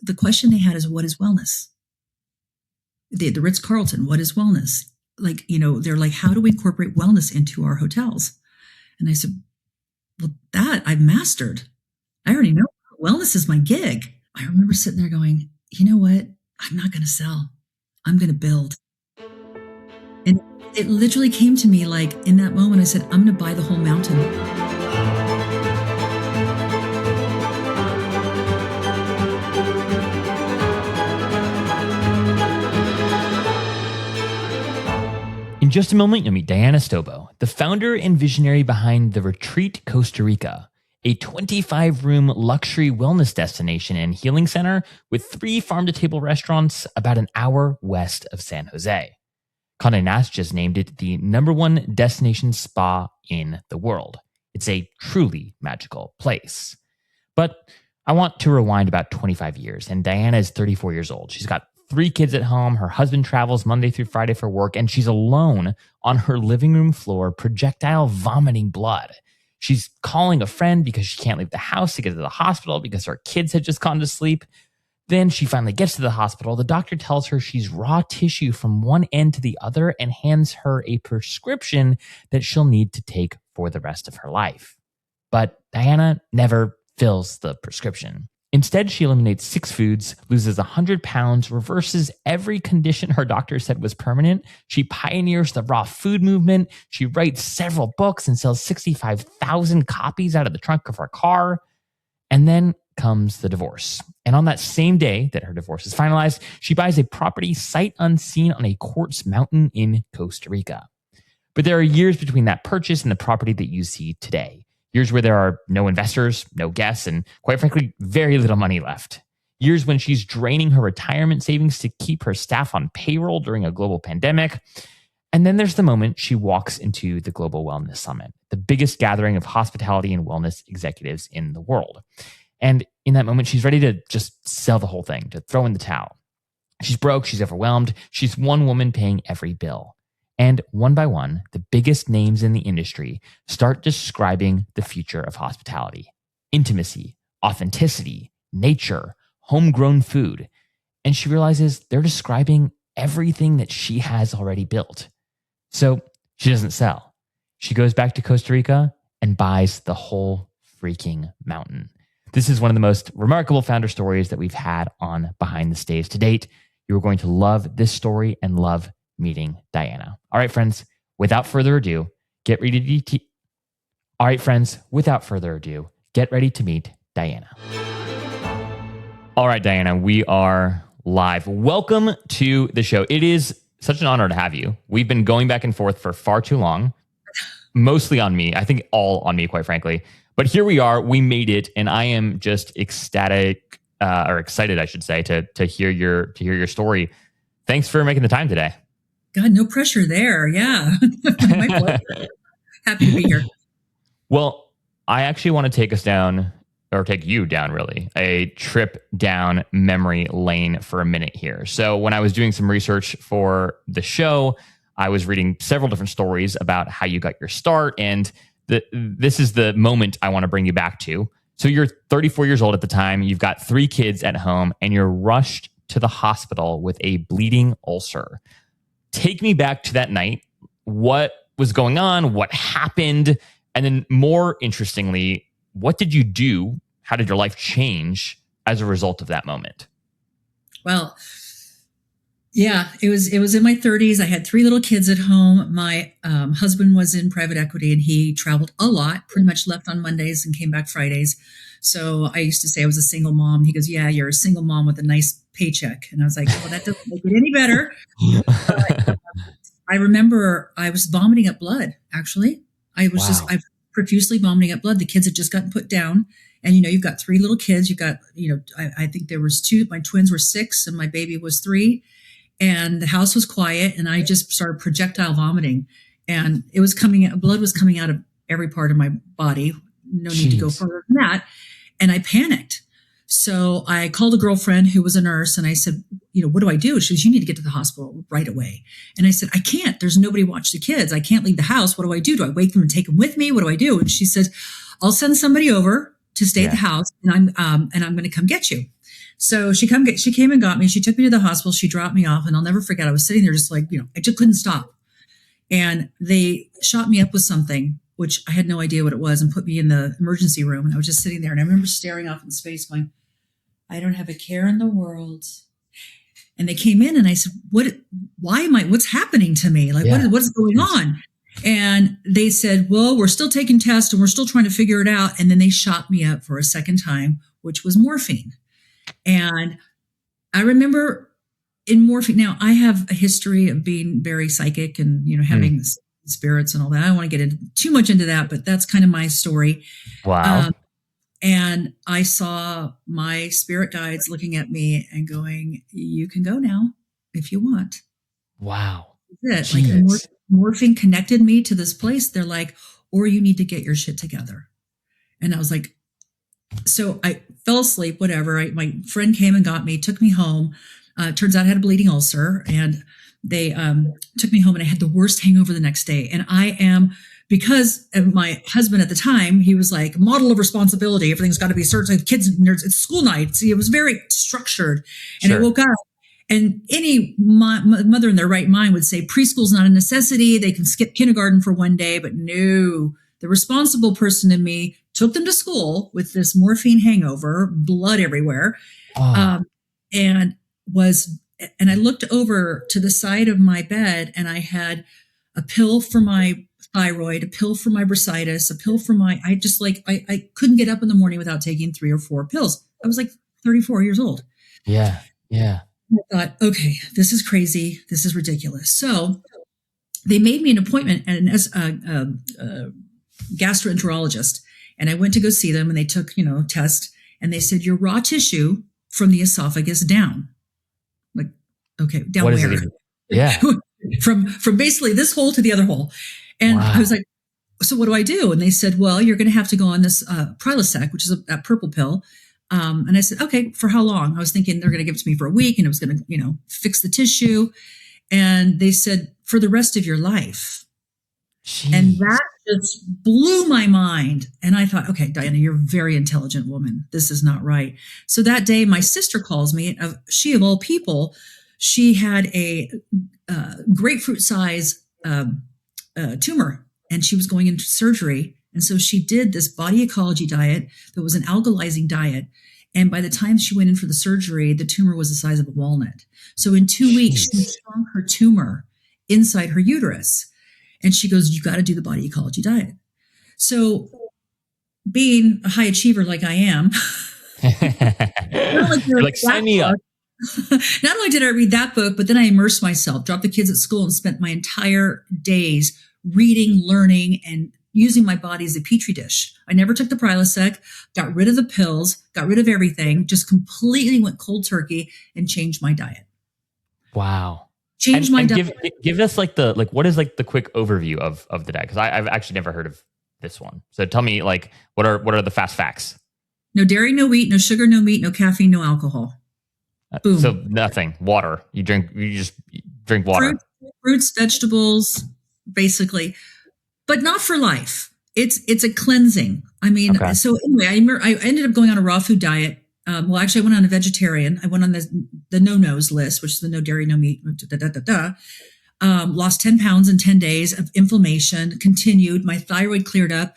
the question they had is, what is wellness? The Ritz-Carlton, what is wellness? Like, they're like, how do we incorporate wellness into our hotels? And I said, well, that I've mastered. I already know wellness is my gig. I remember sitting there going, you know what? I'm not going to sell. I'm going to build. And it literally came to me like in that moment, I said, I'm going to buy the whole mountain. In just a moment, you'll meet Diana Stobo, the founder and visionary behind the Retreat Costa Rica, a 25-room luxury wellness destination and healing center with 3 farm-to-table restaurants about an hour west of San Jose. Condé Nast just named it the #1 destination spa in the world. It's a truly magical place. But I want to rewind about 25 years, and Diana is 34 years old. She's got 3 kids at home. Her husband travels Monday through Friday for work, and she's alone on her living room floor, projectile vomiting blood. She's calling a friend because she can't leave the house to get to the hospital because her kids had just gone to sleep. Then she finally gets to the hospital. The doctor tells her she's raw tissue from one end to the other and hands her a prescription that she'll need to take for the rest of her life. But Diana never fills the prescription. Instead, she eliminates 6 foods, loses 100 pounds, reverses every condition her doctor said was permanent. She pioneers the raw food movement. She writes several books and sells 65,000 copies out of the trunk of her car. And then comes the divorce. And on that same day that her divorce is finalized, she buys a property sight unseen on a quartz mountain in Costa Rica. But there are years between that purchase and the property that you see today. Years where there are no investors, no guests, and quite frankly, very little money left. Years when she's draining her retirement savings to keep her staff on payroll during a global pandemic. And then there's the moment she walks into the Global Wellness Summit, the biggest gathering of hospitality and wellness executives in the world. And in that moment, she's ready to just sell the whole thing, to throw in the towel. She's broke, she's overwhelmed, she's one woman paying every bill. And one by one, the biggest names in the industry start describing the future of hospitality. Intimacy, authenticity, nature, homegrown food. And she realizes they're describing everything that she has already built. So she doesn't sell. She goes back to Costa Rica and buys the whole freaking mountain. This is one of the most remarkable founder stories that we've had on Behind the Stage to date. You're going to love this story and love meeting Diana. All right, friends, without further ado, get ready to meet Diana. All right, Diana, we are live. Welcome to the show. It is such an honor to have you. We've been going back and forth for far too long, mostly on me. I think all on me, quite frankly. But here we are. We made it, and I am just ecstatic, or excited, I should say, to hear your story. Thanks for making the time today. God, no pressure there. Yeah. My pleasure. Happy to be here. Well, I actually want to take us down, or take you down, really, a trip down memory lane for a minute here. So when I was doing some research for the show, I was reading several different stories about how you got your start. And this is the moment I want to bring you back to. So you're 34 years old at the time. You've got 3 kids at home, and you're rushed to the hospital with a bleeding ulcer. Take me back to that night. What was going on? What happened? And then more interestingly, what did you do? How did your life change as a result of that moment? Well, yeah, it was in my 30s. I had 3 little kids at home. My husband was in private equity, and he traveled a lot, pretty much left on Mondays and came back Fridays. So I used to say I was a single mom. He goes, yeah, you're a single mom with a nice paycheck. And I was like, well, that doesn't make it any better. But, I remember I was vomiting up blood, actually. I profusely vomiting up blood. The kids had just gotten put down. And, you've got 3 little kids. You've got, I think there was 2. My twins were 6 and my baby was 3. And the house was quiet. And I just started projectile vomiting. And it was blood was coming out of every part of my body. No need to go further than that. And I panicked. So I called a girlfriend who was a nurse, and I said, what do I do? She goes, you need to get to the hospital right away. And I said, I can't. There's nobody to watch the kids. I can't leave the house. What do I do? Do I wake them and take them with me? What do I do? And she says, I'll send somebody over to stay at the house, and I'm going to come get you. So she came and got me. She took me to the hospital. She dropped me off, and I'll never forget. I was sitting there just like, I just couldn't stop. And they shot me up with something, which I had no idea what it was, and put me in the emergency room. And I was just sitting there, and I remember staring off in space going, I don't have a care in the world. And they came in and I said, what's happening to me? Like, what's going on? And they said, well, we're still taking tests and we're still trying to figure it out. And then they shot me up for a second time, which was morphine. And I remember in morphine, now I have a history of being very psychic and, having spirits and all that. I don't want to get too much into that, but that's kind of my story. Wow. And I saw my spirit guides looking at me and going, you can go now if you want. Wow. That's it. Like morphine connected me to this place. They're like, or you need to get your shit together. And I was like, so I fell asleep, whatever. My friend came and got me, took me home. Turns out I had a bleeding ulcer, and they took me home, and I had the worst hangover the next day. And because of my husband at the time, he was like, model of responsibility. Everything's got to be certain. Kids, it's school night. See, it was very structured. And I woke up, and any mother in their right mind would say preschool's not a necessity. They can skip kindergarten for one day. But no, the responsible person in me took them to school with this morphine hangover, blood everywhere. And I looked over to the side of my bed, and I had a pill for my thyroid, a pill for my bursitis, a pill for I couldn't get up in the morning without taking 3 or 4 pills. I was like 34 years old. Yeah. Yeah. I thought, okay, this is crazy. This is ridiculous. So they made me an appointment as a gastroenterologist, and I went to go see them, and they took, test, and they said, your raw tissue from the esophagus down. Like, okay, down what where? Is it? Yeah. from basically this hole to the other hole. And I was like, so what do I do? And they said, well, you're going to have to go on this Prilosec, which is a purple pill. And I said, okay, for how long? I was thinking they're going to give it to me for a week, and it was going to, fix the tissue. And they said, for the rest of your life. Jeez. And that just blew my mind. And I thought, okay, Diana, you're a very intelligent woman. This is not right. So that day, my sister calls me. She, of all people, she had a grapefruit size tumor, and she was going into surgery. And so she did this body ecology diet that was an alkalizing diet. And by the time she went in for the surgery, the tumor was the size of a walnut. So in 2 weeks, she shrunk her tumor inside her uterus. And she goes, you got to do the body ecology diet. So being a high achiever like I am, sign me up. Not only did I read that book, but then I immersed myself, dropped the kids at school, and spent my entire days reading, learning, and using my body as a petri dish. I never took the Prilosec, got rid of the pills, got rid of everything, just completely went cold turkey and changed my diet. Wow. Changed my diet. Give us what is the quick overview of the diet? Because I've actually never heard of this one. So tell me, what are the fast facts? No dairy, no wheat, no sugar, no meat, no caffeine, no alcohol. Boom. So nothing. Water. You just drink water. Fruits, vegetables, basically, but not for life. It's a cleansing. I mean, So anyway, I ended up going on a raw food diet. Well, actually, I went on a vegetarian. I went on the no-nos list, which is the no dairy, no meat. Lost 10 pounds in 10 days of inflammation. Continued. My thyroid cleared up.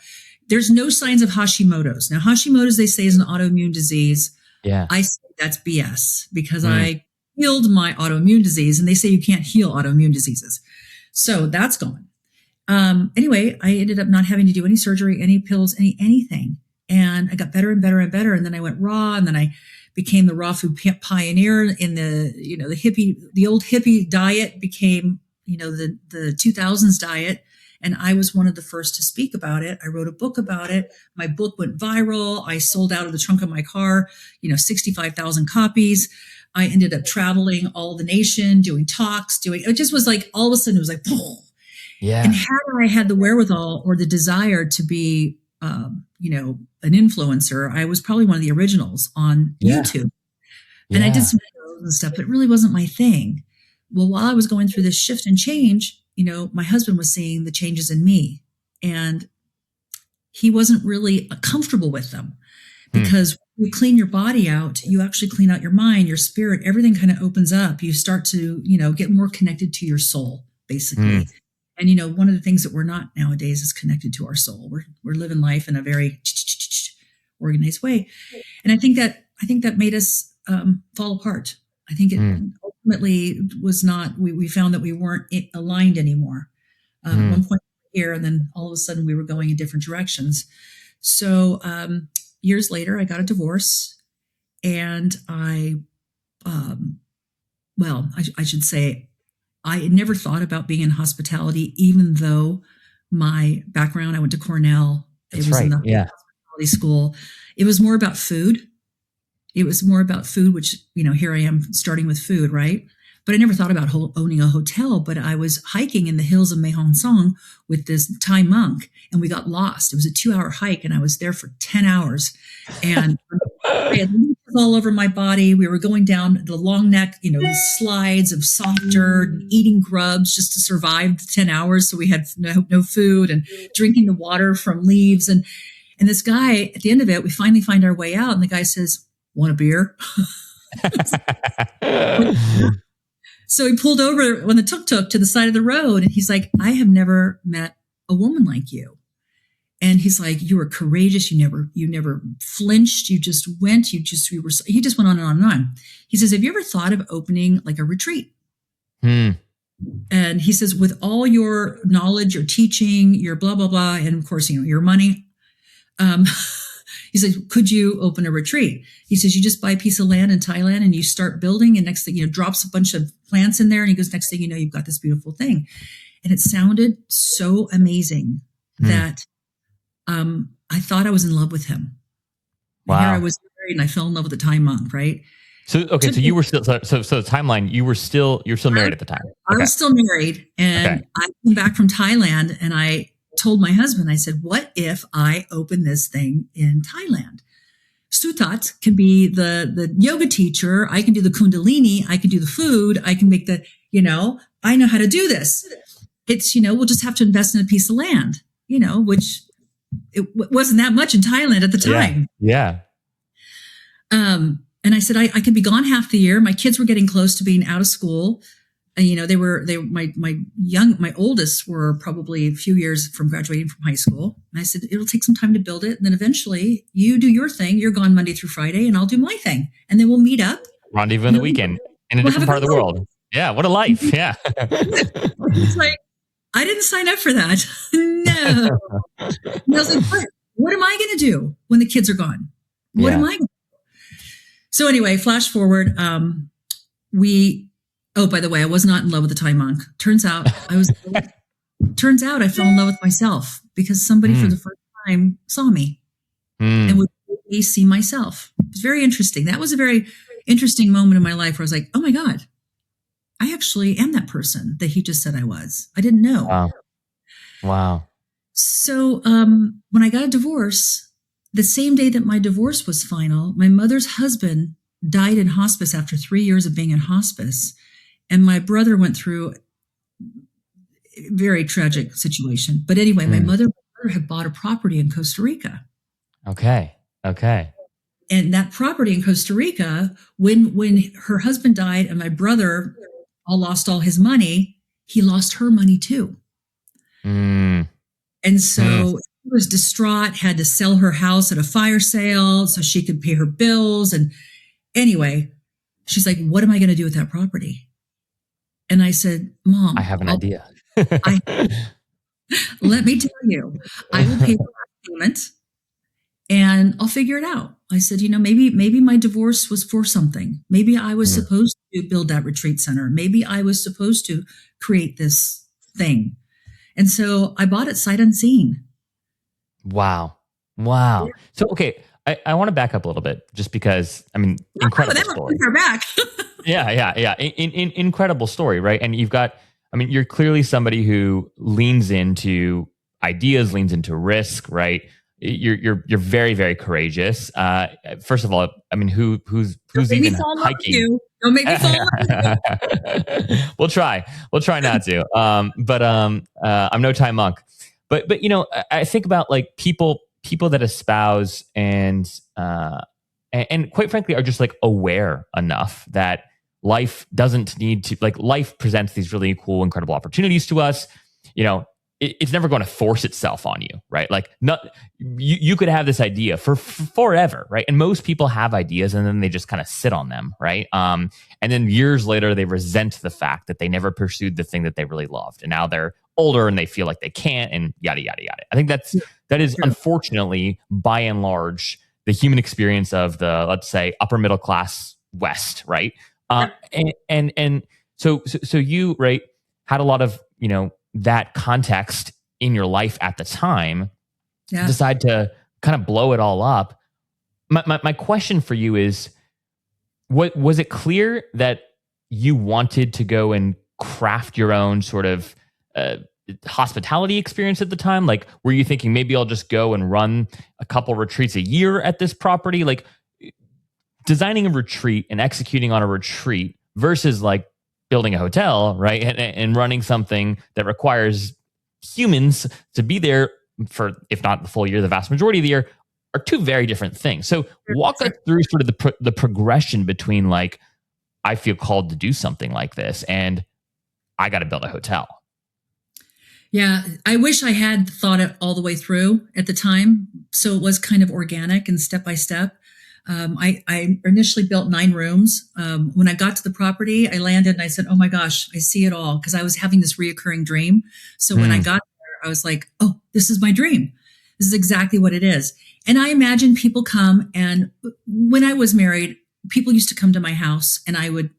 There's no signs of Hashimoto's. Now, Hashimoto's, they say, is an autoimmune disease. Yeah. I say that's BS because I healed my autoimmune disease, and they say you can't heal autoimmune diseases. So that's gone. Anyway, I ended up not having to do any surgery, any pills, anything. And I got better and better and better. And then I went raw, and then I became the raw food pioneer in the old hippie diet became, the 2000s diet. And I was one of the first to speak about it. I wrote a book about it. My book went viral. I sold out of the trunk of my car, 65,000 copies. I ended up traveling all the nation, doing talks, it just was like, all of a sudden it was like, boom. Yeah. And had I had the wherewithal or the desire to be, an influencer, I was probably one of the originals on YouTube. And I did some videos and stuff, but it really wasn't my thing. Well, while I was going through this shift and change, my husband was seeing the changes in me, and he wasn't really comfortable with them because you clean your body out, you actually clean out your mind, your spirit, everything kind of opens up. You start to, get more connected to your soul, basically. And, one of the things that we're not nowadays is connected to our soul. We're living life in a very organized way. And I think that made us fall apart. I think it ultimately was not, we found that we weren't aligned anymore. At one point here, and then all of a sudden we were going in different directions. So years later, I got a divorce, and I should say, I never thought about being in hospitality, even though my background, I went to Cornell. That's it was right. in the hospitality school. It was more about food. Which, here I am starting with food, right? But I never thought about owning a hotel. But I was hiking in the hills of Song with this Thai monk, and we got lost. It was a 2-hour hike, and I was there for 10 hours. And I had leeches all over my body. We were going down the long neck, slides of soft dirt, and eating grubs just to survive the 10 hours. So we had no food, and drinking the water from leaves. And this guy, at the end of it, we finally find our way out. And the guy says, "Want a beer?" So he pulled over on the tuk-tuk to the side of the road, and he's like, "I have never met a woman like you." And he's like, "You were courageous. You never flinched. You just went. He just went on and on and on." He says, "Have you ever thought of opening like a retreat?" And he says, "With all your knowledge, your teaching, your blah, blah, blah, and of course, your money, he says, could you open a retreat?" He says, "You just buy a piece of land in Thailand and you start building, and next thing, drops a bunch of plants in there." And he goes, "Next thing you know, you've got this beautiful thing." And it sounded so amazing that I thought I was in love with him. Wow. And here I was married, and I fell in love with the Thai monk, right? So you were still, so the timeline, you're still married at the time. I was still married, and I came back from Thailand, and I told my husband, I said, "What if I open this thing in Thailand? Sutat can be the yoga teacher. I can do the Kundalini. I can do the food. I can make I know how to do this. It's, we'll just have to invest in a piece of land, which it wasn't that much in Thailand at the time." Yeah. And I said, I could be gone half the year. My kids were getting close to being out of school. And, my oldest were probably a few years from graduating from high school. And I said, "It'll take some time to build it. And then eventually you do your thing. You're gone Monday through Friday, and I'll do my thing. And then we'll meet up. Rendezvous in the weekend in a different part of the world." Yeah. What a life. Yeah. It's like, I didn't sign up for that. No. And I was like, what am I going to do when the kids are gone? What am I going to do? So anyway, flash forward. By the way, I was not in love with the Thai monk. Turns out I fell in love with myself, because somebody for the first time saw me and would make me see myself. It was very interesting. That was a very interesting moment in my life where I was like, "Oh my God, I actually am that person that he just said I was. I didn't know." Wow. So when I got a divorce, the same day that my divorce was final, my mother's husband died in hospice after 3 years of being in hospice. And my brother went through a very tragic situation. But anyway, my mother had bought a property in Costa Rica. Okay. And that property in Costa Rica, when her husband died and my brother lost all his money, he lost her money too. And so he was distraught, had to sell her house at a fire sale so she could pay her bills. And anyway, she's like, "What am I going to do with that property?" And I said, "Mom, I have an idea. Let me tell you, I will pay the last payment and I'll figure it out." I said, maybe my divorce was for something. Maybe I was supposed to build that retreat center. Maybe I was supposed to create this thing. And so I bought it sight unseen. Wow. So, okay. I want to back up a little bit, just because, incredible story. Back. Yeah. Incredible story, right? And you're clearly somebody who leans into ideas, leans into risk, right? You're very, very courageous. First of all, who's even hiking? Don't make me fall in love. We'll try not to. But I'm no Thai monk. But I think about like people that espouse and and quite frankly are just like aware enough that life doesn't need to, like, life presents these really cool, incredible opportunities to us. You know, it's never going to force itself on you, right? Like, not you could have this idea for forever, right? And most people have ideas and then they just kind of sit on them, right? And then years later they resent the fact that they never pursued the thing that they really loved, and now they're older and they feel like they can't, and yada yada yada. I think that is unfortunately, by and large, the human experience of the, let's say, upper middle class West, right? And so you, right, had a lot of, that context in your life at the time, decide to kind of blow it all up. My question for you is, what was it clear that you wanted to go and craft your own sort of hospitality experience at the time? Like, were you thinking maybe I'll just go and run a couple retreats a year at this property? Like, designing a retreat and executing on a retreat versus like building a hotel, right? And running something that requires humans to be there for, if not the full year, the vast majority of the year, are two very different things. So walk us through sort of the progression between, like, I feel called to do something like this and I got to build a hotel. Yeah, I wish I had thought it all the way through at the time. So it was kind of organic and step by step. I initially built 9 rooms. When I got to the property, I landed and I said, oh my gosh, I see it all. Because I was having this reoccurring dream. So when I got there, I was like, oh, this is my dream. This is exactly what it is. And I imagine people come, and when I was married, people used to come to my house and I would,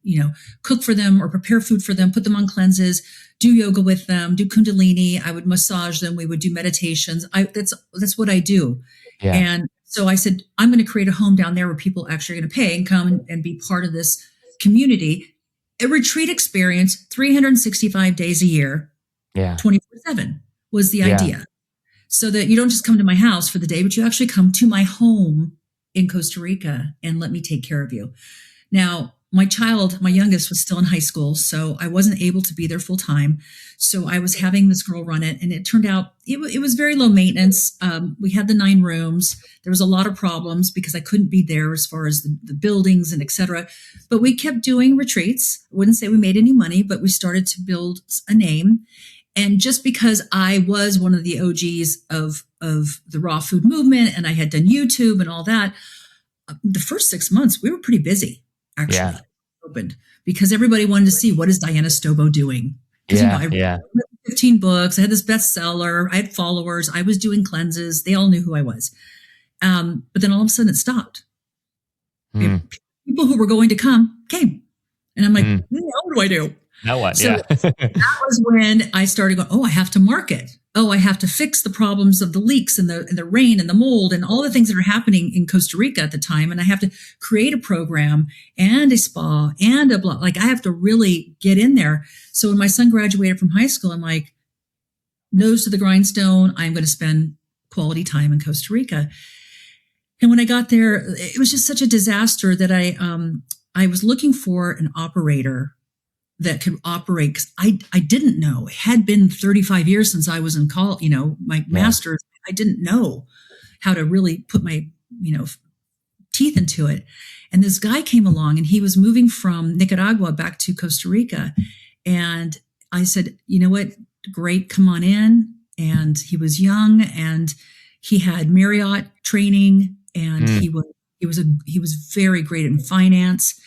cook for them or prepare food for them, put them on cleanses, do yoga with them, do Kundalini. I would massage them. We would do meditations. That's what I do. Yeah. And so I said, I'm going to create a home down there where people actually are going to pay and come and be part of this community. A retreat experience, 365 days a year, 24/7 was the idea. So that you don't just come to my house for the day, but you actually come to my home in Costa Rica and let me take care of you. Now, my youngest, was still in high school, so I wasn't able to be there full time. So I was having this girl run it, and it turned out it was very low maintenance. We had the 9 rooms. There was a lot of problems because I couldn't be there as far as the buildings and et cetera. But we kept doing retreats. I wouldn't say we made any money, but we started to build a name. And just because I was one of the OGs of the raw food movement and I had done YouTube and all that, the first 6 months, we were pretty busy, actually, opened, because everybody wanted to see, what is Diana Stobo doing? I read 15 books. I had this bestseller. I had followers. I was doing cleanses. They all knew who I was. But then all of a sudden it stopped. People who were going to come came. And I'm like, what do I do? Now what? So that was when I started going, oh, I have to market. Oh, I have to fix the problems of the leaks and the rain and the mold and all the things that are happening in Costa Rica at the time. And I have to create a program and a spa and a blog. Like, I have to really get in there. So when my son graduated from high school, I'm like, nose to the grindstone. I'm going to spend quality time in Costa Rica. And when I got there, it was just such a disaster that I was looking for an operator that could operate, because I didn't know. It had been 35 years since I was in college, my master's. I didn't know how to really put my, teeth into it. And this guy came along, and he was moving from Nicaragua back to Costa Rica. And I said, you know what? Great, come on in. And he was young, and he had Marriott training, and he was very great in finance.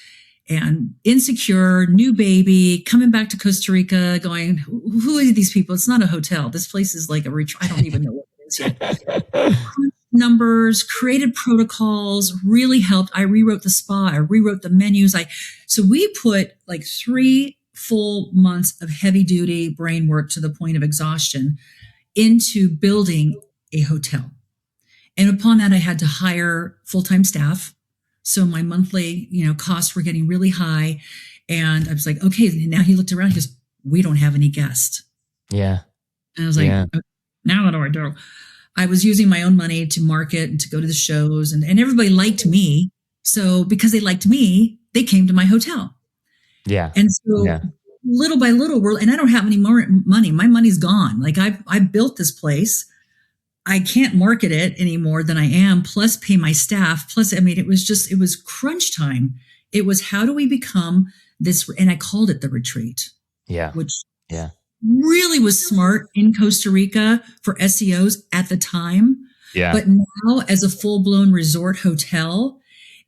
And insecure, new baby, coming back to Costa Rica, going, who are these people? It's not a hotel. This place is like a retreat. I don't even know what it is yet. Numbers, created protocols, really helped. I rewrote the spa. I rewrote the menus. So we put like 3 full months of heavy duty brain work to the point of exhaustion into building a hotel. And upon that, I had to hire full-time staff. So my monthly, costs were getting really high. And I was like, okay. And now he looked around, he goes, we don't have any guests. Yeah. And I was like, okay, now what do I do? I was using my own money to market and to go to the shows, and everybody liked me. So because they liked me, they came to my hotel. Yeah. And so little by little, and I don't have any more money. My money's gone. Like, I built this place. I can't market it any more than I am, plus pay my staff. Plus, I mean, it was crunch time. It was, how do we become this? And I called it the Retreat, Yeah. which Yeah. really was smart in Costa Rica for SEOs at the time. Yeah. But now, as a full blown resort hotel,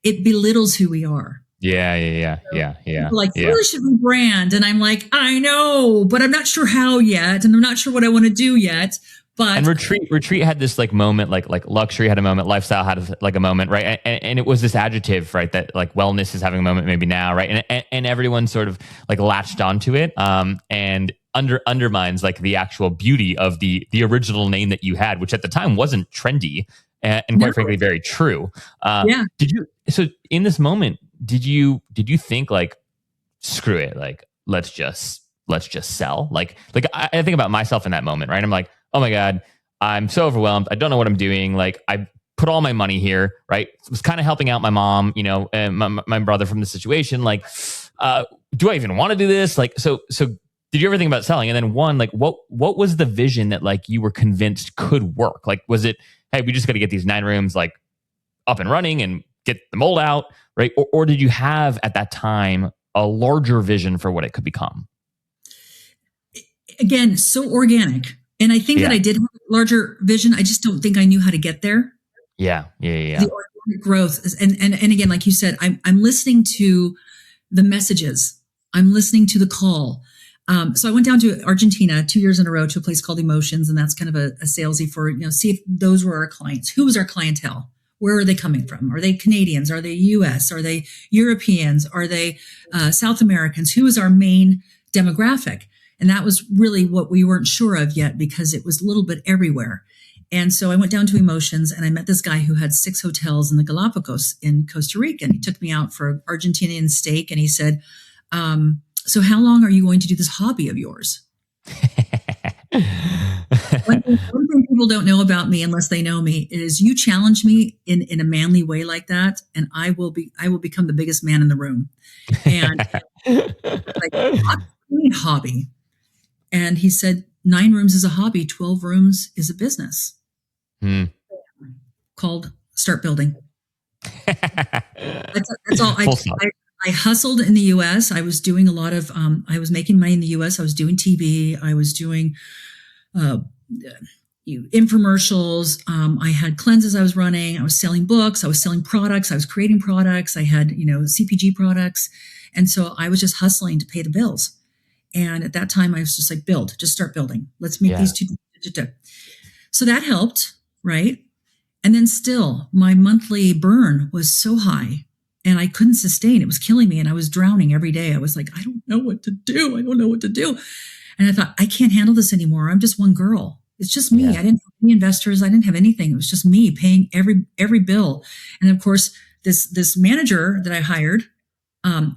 it belittles who we are. Yeah. People like, you really should rebrand. And I'm like, I know, but I'm not sure how yet. And I'm not sure what I want to do yet. But and retreat had this like moment, like luxury had a moment, lifestyle had like a moment, right? And it was this adjective, right? That like wellness is having a moment maybe now, right? And everyone sort of like latched onto it, and undermines like the actual beauty of the original name that you had, which at the time wasn't trendy and quite frankly very true. Yeah. So in this moment, did you think like, screw it, like let's just sell? Like I think about myself in that moment, right? I'm like, oh my God, I'm so overwhelmed. I don't know what I'm doing. Like I put all my money here, right? Was kind of helping out my mom, and my brother from the situation. Like, do I even want to do this? Like, so did you ever think about selling? And then like what was the vision that like you were convinced could work? Like, was it, hey, we just got to get these 9 rooms like up and running and get the mold out, right? Or did you have at that time a larger vision for what it could become? Again, so organic. And I think that I did have a larger vision. I just don't think I knew how to get there. Yeah. The organic growth is, and again, like you said, I'm listening to the messages. I'm listening to the call. So I went down to Argentina 2 years in a row to a place called Emotions, and that's kind of a salesy for, see if those were our clients. Who was our clientele? Where are they coming from? Are they Canadians? Are they US? Are they Europeans? Are they South Americans? Who is our main demographic? And that was really what we weren't sure of yet, because it was a little bit everywhere. And so I went down to Emotions, and I met this guy who had 6 hotels in the Galapagos in Costa Rica. And he took me out for Argentinian steak. And he said, so how long are you going to do this hobby of yours? One thing people don't know about me, unless they know me, is you challenge me in a manly way like that, and I will become the biggest man in the room. And like, hobby. And he said, 9 rooms is a hobby, 12 rooms is a business. Called Start Building. That's all. I hustled in the US. I was doing a lot of, I was making money in the US. I was doing TV. I was doing infomercials. I had cleanses I was running. I was selling books. I was selling products. I was creating products. I had, CPG products. And so I was just hustling to pay the bills. And at that time I was just like, just start building. Let's make these two. So that helped. Right. And then still my monthly burn was so high and I couldn't sustain. It was killing me. And I was drowning every day. I was like, I don't know what to do. And I thought, I can't handle this anymore. I'm just one girl. It's just me. I didn't have any investors. I didn't have anything. It was just me paying every bill. And of course, this manager that I hired,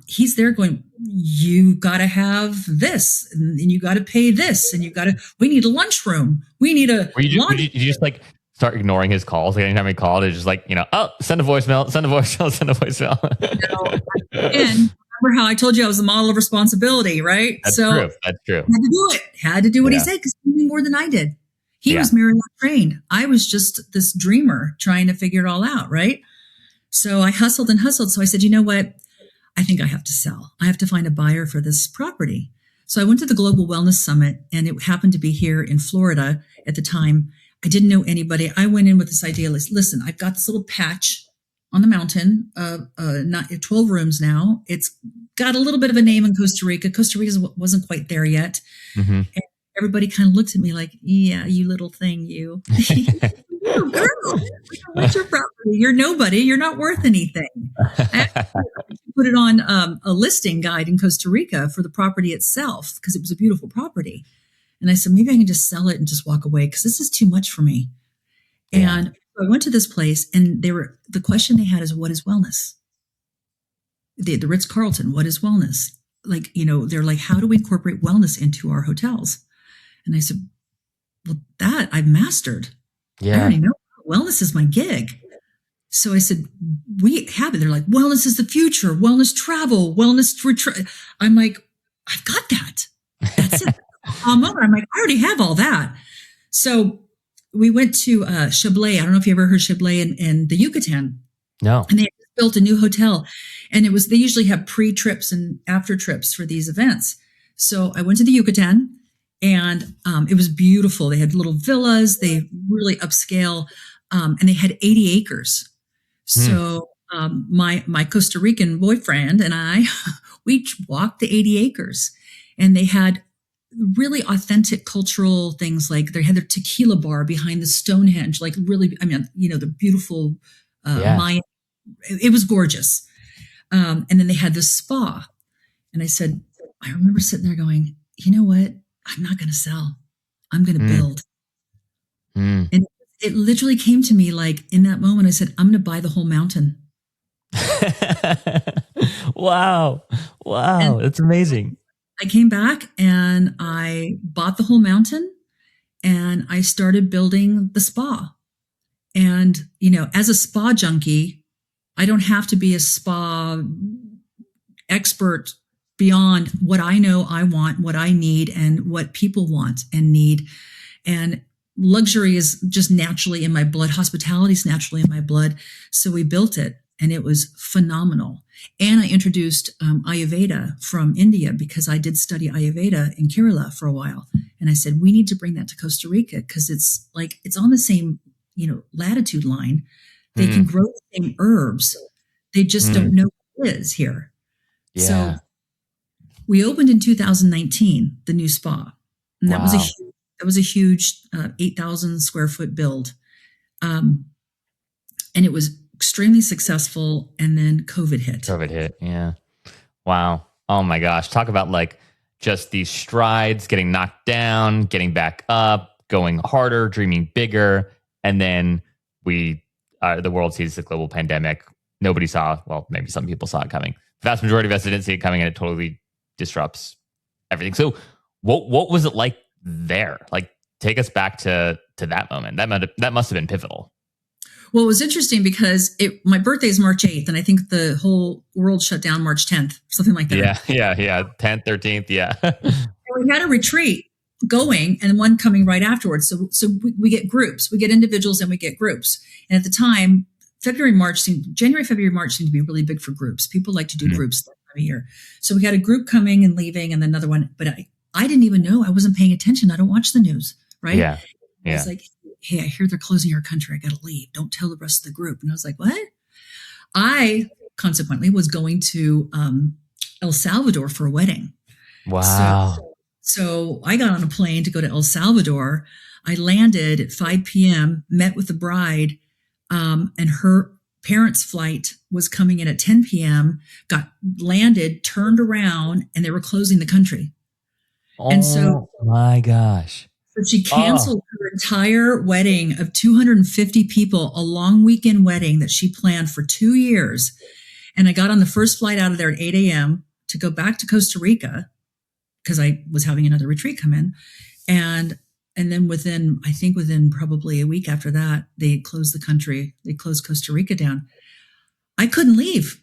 he's there going, you got to have this and you got to pay this and we need a lunchroom. We need a you just like start ignoring his calls. Like anytime he called, it's just like, send a voicemail. And remember how I told you I was the model of responsibility, right? That's true. Had to do what he said because he knew more than I did. He was Marriott trained. I was just this dreamer trying to figure it all out, right? So I hustled and hustled. So I said, you know what? I think I have to sell. I have to find a buyer for this property. So I went to the Global Wellness Summit, and it happened to be here in Florida at the time. I didn't know anybody. I went in with this idea. Listen, I've got this little patch on the mountain, not 12 rooms now. It's got a little bit of a name in Costa Rica. Costa Rica wasn't quite there yet. Mm-hmm. And everybody kind of looked at me like, yeah, you little thing, you. Oh, girl, what's your property? You're nobody. You're not worth anything. I put it on a listing guide in Costa Rica for the property itself because it was a beautiful property. And I said, maybe I can just sell it and just walk away because this is too much for me. Yeah. And I went to this place, and the question they had is, what is wellness? The Ritz-Carlton, what is wellness? Like, they're like, how do we incorporate wellness into our hotels? And I said, well, that I've mastered. Yeah. I already know wellness is my gig. So I said, we have it. They're like, wellness is the future, wellness travel, wellness retreat. I'm like, I've got that. That's it. I'm like, I already have all that. So we went to Chablais. I don't know if you ever heard Chablais in the Yucatan. No. And they built a new hotel, and they usually have pre-trips and after trips for these events. So I went to the Yucatan, and it was beautiful. They had little villas, they really upscale, and they had 80 acres. So my Costa Rican boyfriend and I, we walked the 80 acres, and they had really authentic cultural things. Like they had their tequila bar behind the Stonehenge, like really, I mean, the beautiful Mayan. It was gorgeous. And then they had this spa. And I remember sitting there going, you know what? I'm not going to sell. I'm going to build. And it literally came to me like in that moment, I said, I'm going to buy the whole mountain. Wow. And that's amazing. I came back and I bought the whole mountain, and I started building the spa. And, as a spa junkie, I don't have to be a spa expert beyond what I know I want, what I need, and what people want and need. And luxury is just naturally in my blood. Hospitality is naturally in my blood. So we built it, and it was phenomenal. And I introduced Ayurveda from India, because I did study Ayurveda in Kerala for a while. And I said, we need to bring that to Costa Rica, because it's on the same, latitude line. They can grow the same herbs. They just don't know what it is here. Yeah. So we opened in 2019, the new spa. And that was a huge 8,000 square foot build. And it was extremely successful. And then COVID hit. Yeah. Wow. Oh my gosh. Talk about like just these strides, getting knocked down, getting back up, going harder, dreaming bigger. And then the world sees the global pandemic. Nobody saw, well, maybe some people saw it coming. The vast majority of us didn't see it coming, and it totally disrupts everything. So what was it like there? Like, take us back to that moment. That must have been pivotal. Well, it was interesting because my birthday is March 8th, and I think the whole world shut down March 10th, something like that. Yeah. 10th, 13th, yeah. We had a retreat going and one coming right afterwards. So we get groups, we get individuals, and we get groups. And at the time, January, February, March seemed to be really big for groups. People like to do groups that time of year. So we had a group coming and leaving, and then another one. But I didn't even know. I wasn't paying attention. I don't watch the news, right? Yeah. I was like, hey, I hear they're closing our country. I got to leave. Don't tell the rest of the group. And I was like, what? I consequently was going to El Salvador for a wedding. Wow. So I got on a plane to go to El Salvador. I landed at 5 p.m., met with the bride, and her parents' flight was coming in at 10 p.m., got landed, turned around, and they were closing the country. And so, my gosh. So she canceled her entire wedding of 250 people, a long weekend wedding that she planned for 2 years. And I got on the first flight out of there at 8 a.m. to go back to Costa Rica, because I was having another retreat come in. And then within probably a week after that, they closed the country. They closed Costa Rica down. I couldn't leave.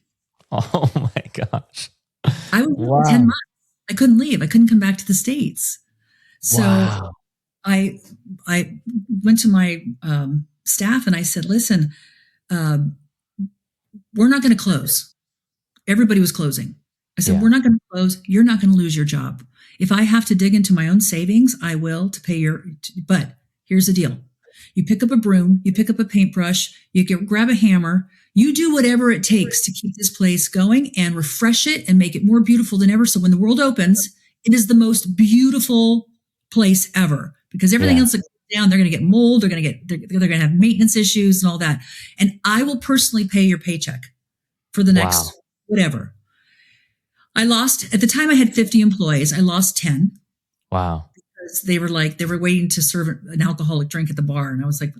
Oh my gosh. I was for 10 months. I couldn't leave. I couldn't come back to the States. So I went to my staff and I said, listen, we're not going to close. Everybody was closing. I said, we're not going to close. You're not going to lose your job. If I have to dig into my own savings, I will to pay but here's the deal. You pick up a broom, you pick up a paintbrush, grab a hammer, you do whatever it takes to keep this place going and refresh it and make it more beautiful than ever. So when the world opens, it is the most beautiful place ever, because everything else that goes down, they're going to get mold. They're going to have maintenance issues and all that. And I will personally pay your paycheck for the next whatever. At the time I had 50 employees. I lost 10. Wow. Because they were waiting to serve an alcoholic drink at the bar. And I was like,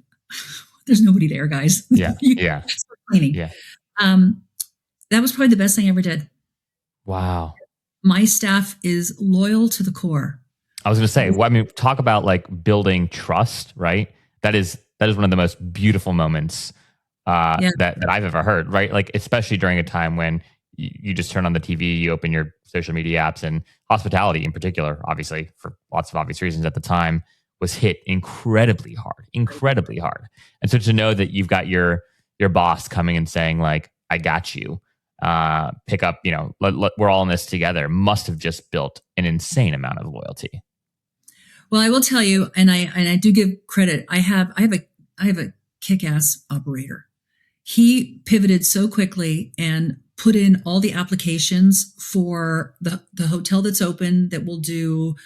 there's nobody there, guys. Yeah. Start cleaning. Yeah. That was probably the best thing I ever did. Wow. My staff is loyal to the core. I was going to say, talk about like building trust, right? That is one of the most beautiful moments that I've ever heard, right? Like, especially during a time when you just turn on the TV, you open your social media apps, and hospitality in particular, obviously for lots of obvious reasons at the time, was hit incredibly hard. And so to know that you've got your boss coming and saying like, I got you, pick up, we're all in this together, must have just built an insane amount of loyalty. Well, I will tell you, and I do give credit. I have a kick-ass operator. He pivoted so quickly and put in all the applications for the hotel that's open that will do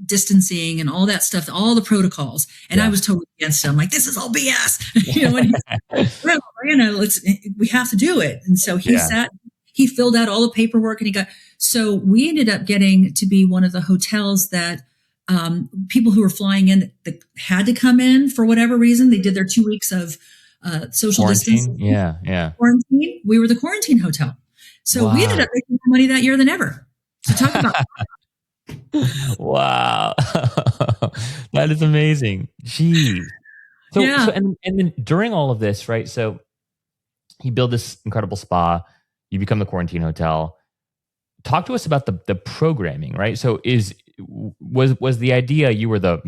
distancing and all that stuff, all the protocols. And I was totally against it. I'm like, this is all BS. We have to do it. And so he filled out all the paperwork, and so we ended up getting to be one of the hotels that people who were flying in that had to come in for whatever reason. They did their 2 weeks of social distancing. Quarantine. We were the quarantine hotel. So we ended up making more money that year than ever. So talk about wow. That is amazing. Jeez. So and then during all of this, right? So you build this incredible spa, you become the quarantine hotel. Talk to us about the programming, right? So was the idea you were the,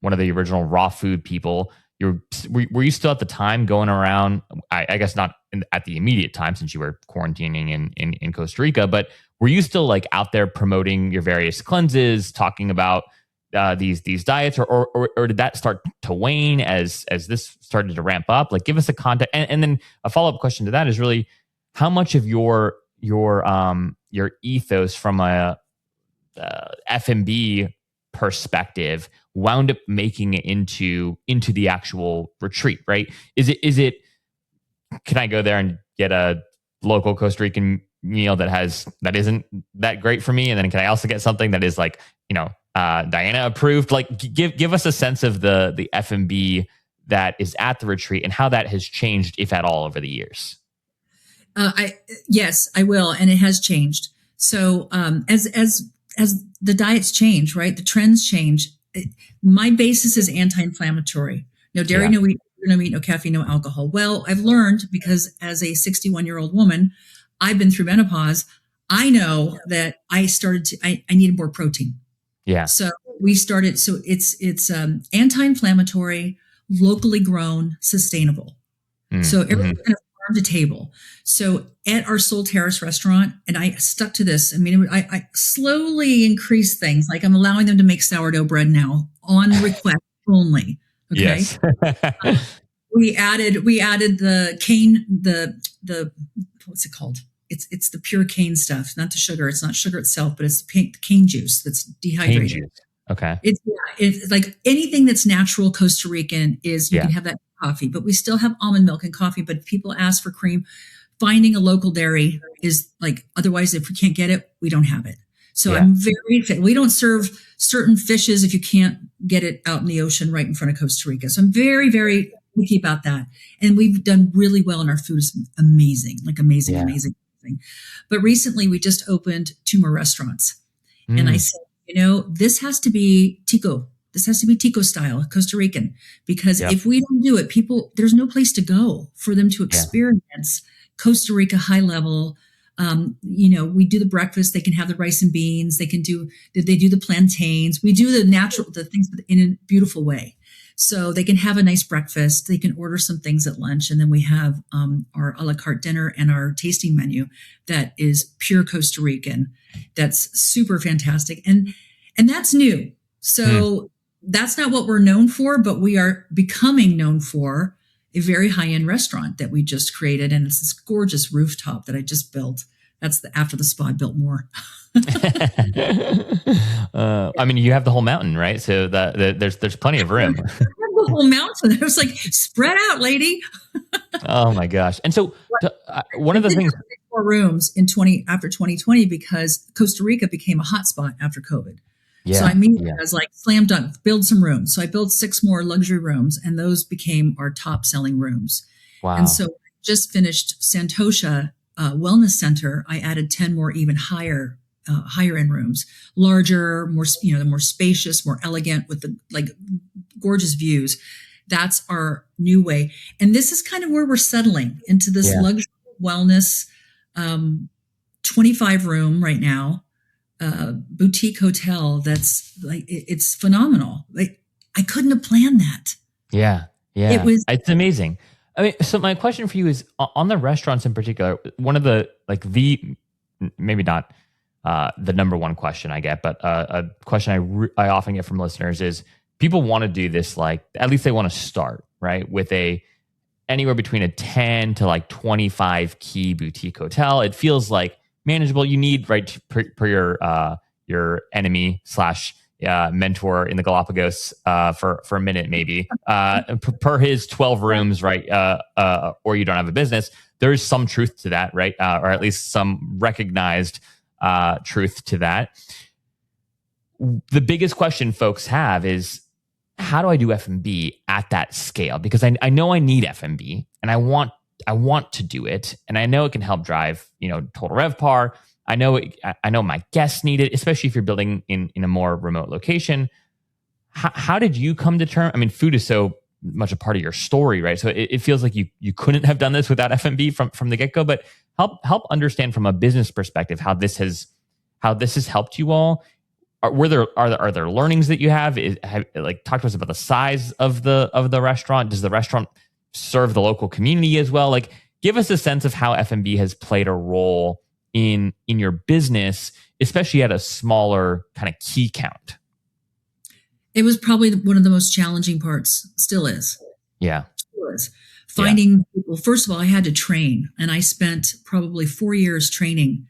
one of the original raw food people? Were you still at the time going around, I guess not at the immediate time since you were quarantining in Costa Rica, but were you still like out there promoting your various cleanses, talking about these diets, or did that start to wane as this started to ramp up? Like, give us a context, and then a follow-up question to that is really how much of your ethos from a F&B perspective wound up making it into the actual retreat, right? Is it can I go there and get a local Costa Rican meal that isn't that great for me, and then can I also get something that is like, Diana approved? Like, give us a sense of the F&B that is at the retreat and how that has changed, if at all, over the years. Yes, I will, and it has changed. So as the diets change, right, the trends change. My basis is anti-inflammatory. No dairy, no wheat, no meat, no caffeine, no alcohol. Well, I've learned, because as a 61-year-old woman, I've been through menopause. I know that I needed more protein. Yeah. So we started. So it's anti-inflammatory, locally grown, sustainable. So everything's kind of farm to table. So at our Soul Terrace restaurant, and I stuck to this. I mean, I slowly increased things. Like, I'm allowing them to make sourdough bread now on request only. Okay. Yes. We added the cane, the what's it called? It's the pure cane stuff, not the sugar. It's not sugar itself, but it's the cane juice that's dehydrated. Cane juice. Okay. It's like anything that's natural Costa Rican is, you can have that in coffee, but we still have almond milk in coffee. But if people ask for cream, finding a local dairy is like, otherwise, if we can't get it, we don't have it. So I'm very fit. We don't serve certain fishes if you can't get it out in the ocean right in front of Costa Rica. So I'm very, very picky about that. And we've done really well, and our food is amazing, like amazing. But recently we just opened 2 more restaurants. And I said, this has to be Tico. This has to be Tico style, Costa Rican, because if we don't do it, there's no place to go for them to experience Costa Rica high level. We do the breakfast. They can have the rice and beans. They do the plantains. We do the things in a beautiful way. So they can have a nice breakfast. They can order some things at lunch. And then we have our a la carte dinner and our tasting menu that is pure Costa Rican. That's super fantastic. And that's new. So that's not what we're known for, but we are becoming known for a very high-end restaurant that we just created. And it's this gorgeous rooftop that I just built. That's after the spa, I built more. I mean, you have the whole mountain, right? So there's plenty of room. I have the whole mountain. I was like, spread out, lady. Oh my gosh! And so one of the things, 4 rooms after 2020, because Costa Rica became a hotspot after COVID. So I was like, slam dunk, build some rooms. So I built 6 more luxury rooms, and those became our top selling rooms. Wow! And so just finished Santosha Wellness Center. I added 10 more, even higher end rooms, larger, more, more spacious, more elegant, with the like gorgeous views. That's our new way. And this is kind of where we're settling into this luxury wellness, 25 room right now. boutique hotel that's like it's phenomenal. Like I couldn't have planned that. Yeah. It Yeah. was It's amazing. I mean, so my question for you is on the restaurants in particular, one of the, like maybe not the number one question I get, but a question I often get from listeners is people want to do this, like, at least they want to start, right, with anywhere between a 10 to like 25 key boutique hotel. It feels like manageable. You need, right, per your enemy slash mentor in the Galapagos for a minute, maybe per his 12 rooms, right? Or you don't have a business. There is some truth to that, right? Or at least some recognized truth to that. The biggest question folks have is, how do I do F&B at that scale? Because I know I need F&B and I want to do it, and I know it can help drive, total RevPAR. I know my guests need it, especially if you're building in a more remote location. How did you come to terms? I mean, food is so much a part of your story, right? So it feels like you couldn't have done this without F&B from the get-go. But help understand from a business perspective how this has helped you all. Are there learnings that you have? Like, talk to us about the size of the restaurant. Does the restaurant serve the local community as well? Like, give us a sense of how F&B has played a role in your business, especially at a smaller kind of key count. It was probably one of the most challenging parts. Still is. Yeah. Still is. Finding people. First of all, I had to train, and I spent probably 4 years training.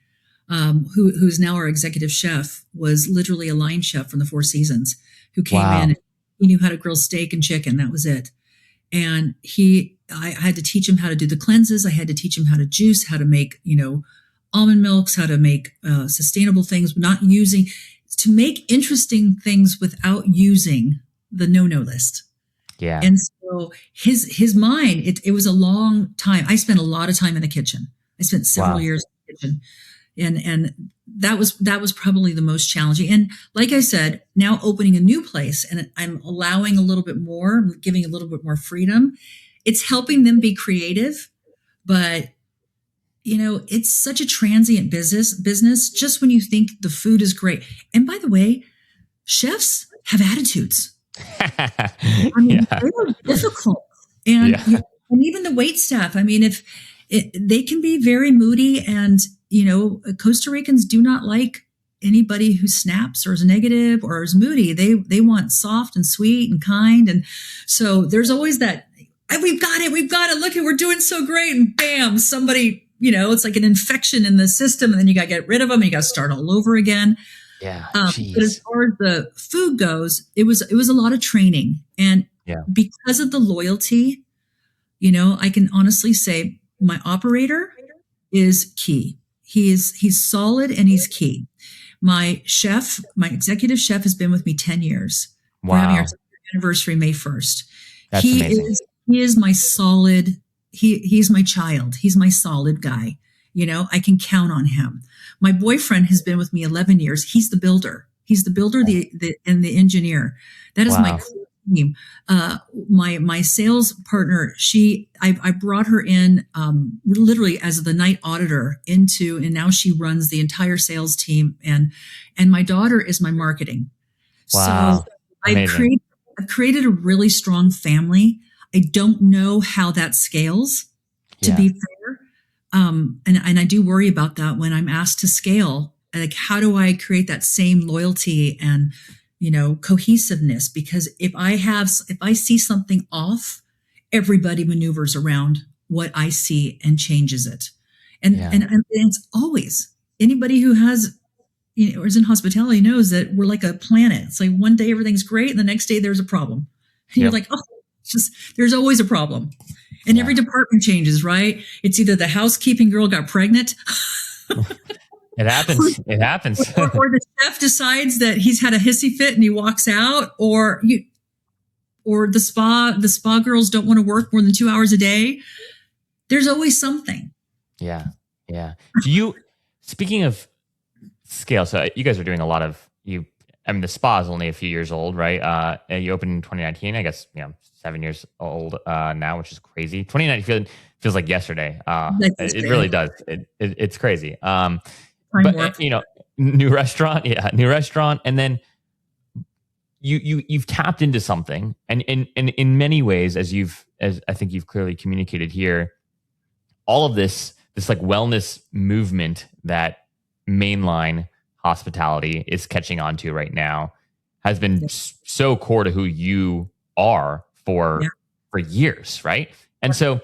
Who's now our executive chef, was literally a line chef from the Four Seasons, who came in. He knew how to grill steak and chicken. That was it. And I had to teach him how to do the cleanses. I had to teach him how to juice, how to make, almond milks, how to make sustainable things, to make interesting things without using the no list. Yeah. And so his mind, it was a long time. I spent a lot of time in the kitchen. I spent several years in the kitchen. And that was probably the most challenging. And like I said, now opening a new place, and I'm allowing a little bit more, giving a little bit more freedom. It's helping them be creative, but it's such a transient business. Just when you think the food is great. And by the way, chefs have attitudes. I mean, they're difficult. And, and even the wait staff, I mean, they can be very moody, and, Costa Ricans do not like anybody who snaps or is negative or is moody. They want soft and sweet and kind. And so there's always that, we've got it. Look, we're doing so great. And bam, somebody, it's like an infection in the system, and then you got to get rid of them and you got to start all over again. Yeah. But as far as the food goes, it was a lot of training. And because of the loyalty, I can honestly say my operator is key. He's solid and he's key. My executive chef has been with me 10 years. Wow. We're having our anniversary May 1st. That's amazing. He is my solid. He's my child. He's my solid guy. I can count on him. My boyfriend has been with me 11 years. He's the builder. And the engineer. That is my team. My sales partner, I brought her in literally as the night auditor and now she runs the entire sales team, and my daughter is my marketing. Wow. So I've created a really strong family. I don't know how that scales, to be fair. And I do worry about that when I'm asked to scale. Like, how do I create that same loyalty and cohesiveness? Because if I see something off, everybody maneuvers around what I see and changes it. And it's always anybody who has, or is in hospitality knows that we're like a planet. It's like one day everything's great, and the next day there's a problem. And you're like, there's always a problem. And every department changes, right? It's either the housekeeping girl got pregnant. It happens. It happens. or the chef decides that he's had a hissy fit and he walks out, or the spa girls don't want to work more than 2 hours a day. There's always something. Yeah. Yeah. Speaking of scale, so you guys are doing a lot of, the spa is only a few years old, right? You opened in 2019, I guess, 7 years old now, which is crazy. 2019 feels like yesterday. It really does. It's crazy. But New restaurant. Yeah. New restaurant. And then you've tapped into something. And in many ways, as I think you've clearly communicated here, all of this like wellness movement that mainline hospitality is catching on to right now has been so core to who you are for years, right? And so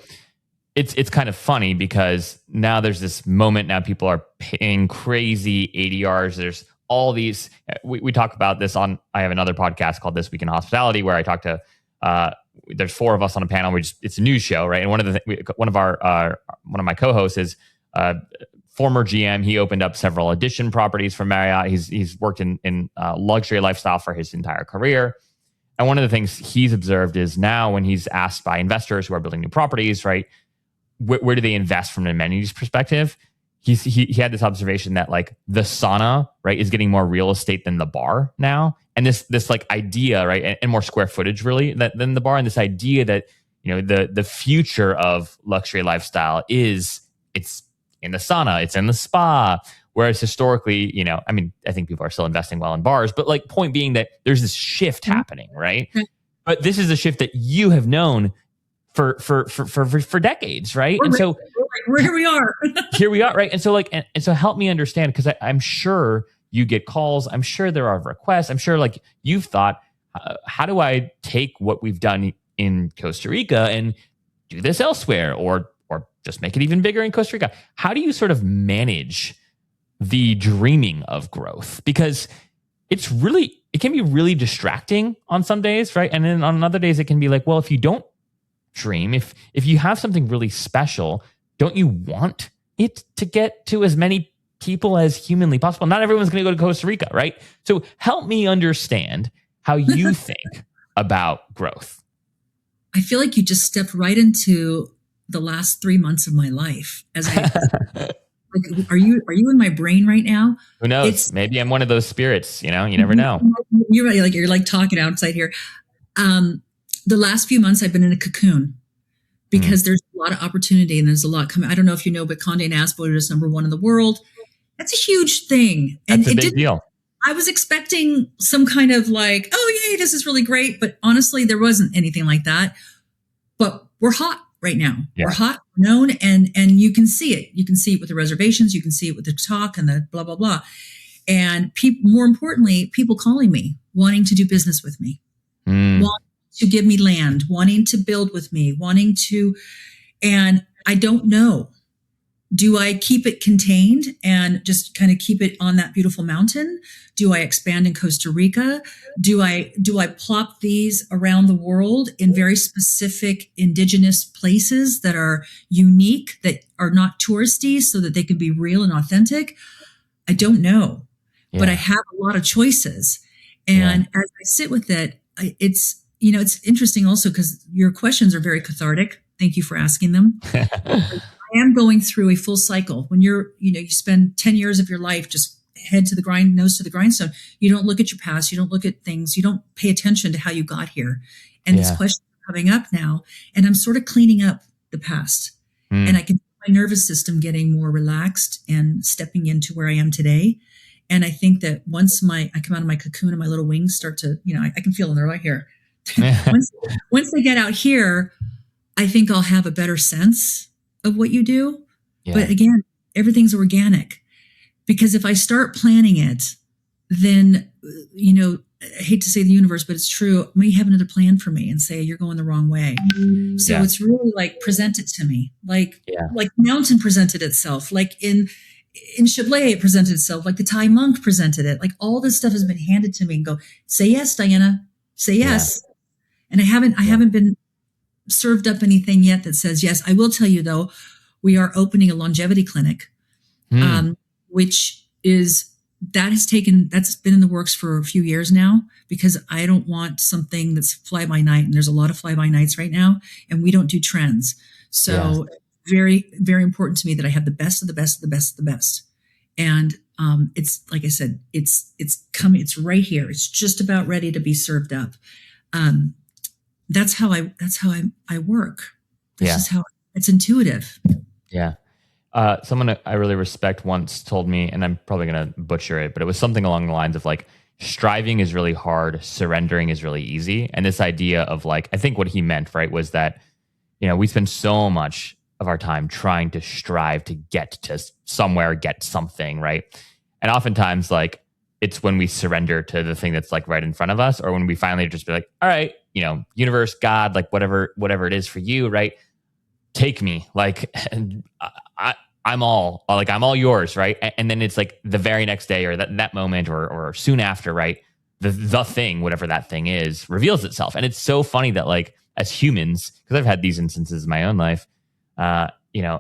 it's kind of funny because now there's this moment, now people are paying crazy ADRs. There's all these, we talk about this I have another podcast called This Week in Hospitality, where I talk to, there's 4 of us on a panel. It's a news show, right? And one of my co-hosts is former GM. He opened up several Edition properties for Marriott. He's worked in luxury lifestyle for his entire career. And one of the things he's observed is now when he's asked by investors who are building new properties, right, where do they invest from an amenities perspective? He had this observation that like the sauna, right, is getting more real estate than the bar now. And this like idea, right, and more square footage really than the bar. And this idea that, you know, the future of luxury lifestyle it's in the sauna, it's in the spa. Whereas historically, you know, I mean, I think people are still investing well in bars, but like point being that there's this shift happening, right? But this is a shift that you have known for decades, right? And so here we are. Here we are, right? And so like, and so help me understand, because I'm sure you get calls. I'm sure there are requests. I'm sure like you've thought, how do I take what we've done in Costa Rica and do this elsewhere, or just make it even bigger in Costa Rica? How do you sort of manage the dreaming of growth? Because it can be really distracting on some days, right? And then on other days it can be like, well, if you don't dream, if you have something really special, don't you want it to get to as many people as humanly possible? Not everyone's going to go to Costa Rica, right? So help me understand how you think about growth. I feel like you just stepped right into the last 3 months of my life. As I, like, are you in my brain right now? Who knows? Maybe I'm one of those spirits. You know, you never know. You're like talking outside here. The last few months I've been in a cocoon because there's a lot of opportunity and there's a lot coming. I don't know if you know, but Condé Nast voted us #1 in the world. That's a huge thing. And that's a big deal. I was expecting some kind of like, oh, yay, this is really great. But honestly, there wasn't anything like that. But we're hot right now. Yeah. We're hot, known, and you can see it. You can see it with the reservations. You can see it with the talk and the blah, blah, blah. And more importantly, people calling me, wanting to do business with me, wanting to give me land, wanting to build with me, and I don't know. Do I keep it contained and just kind of keep it on that beautiful mountain? Do I expand in Costa Rica? Do I plop these around the world in very specific indigenous places that are unique, that are not touristy, so that they can be real and authentic? I don't know, but I have a lot of choices. And as I sit with it, it's interesting also because your questions are very cathartic. Thank you for asking them. I am going through a full cycle. When you spend 10 years of your life just head to the grind, nose to the grindstone. You don't look at your past. You don't look at things. You don't pay attention to how you got here. And this question is coming up now, and I'm sort of cleaning up the past. And I can feel my nervous system getting more relaxed and stepping into where I am today. And I think that once I come out of my cocoon and my little wings start to, I can feel them. They're right here. Once they get out here, I think I'll have a better sense of what you do. Yeah. But again, everything's organic, because if I start planning it, then, I hate to say the universe, but it's true. May have another plan for me and say, you're going the wrong way. So it's really like, present it to me. Like mountain presented itself, like in Chablais, it presented itself, like the Thai monk presented it. Like all this stuff has been handed to me and go, say yes, Diana, say yes. Yeah. And I haven't been served up anything yet that says yes. I will tell you though, we are opening a longevity clinic, which that's been in the works for a few years now, because I don't want something that's fly by night. And there's a lot of fly by nights right now, and we don't do trends. So very, very important to me that I have the best of the best of the best of the best. And it's like I said, it's coming. It's right here. It's just about ready to be served up. That's how I work. This is how it's intuitive. Yeah. Someone I really respect once told me, and I'm probably going to butcher it, but it was something along the lines of like, striving is really hard, surrendering is really easy. And this idea of like, I think what he meant, right, was that, we spend so much of our time trying to strive to get to somewhere, get something, right? And oftentimes, like, it's when we surrender to the thing that's like right in front of us, or when we finally just be like, all right, universe, God, like whatever it is for you, right? Take me, like, I'm all yours, right? And then it's like the very next day, or that moment, or soon after, right? The thing, whatever that thing is, reveals itself. And it's so funny that, like, as humans, because I've had these instances in my own life, uh, you know,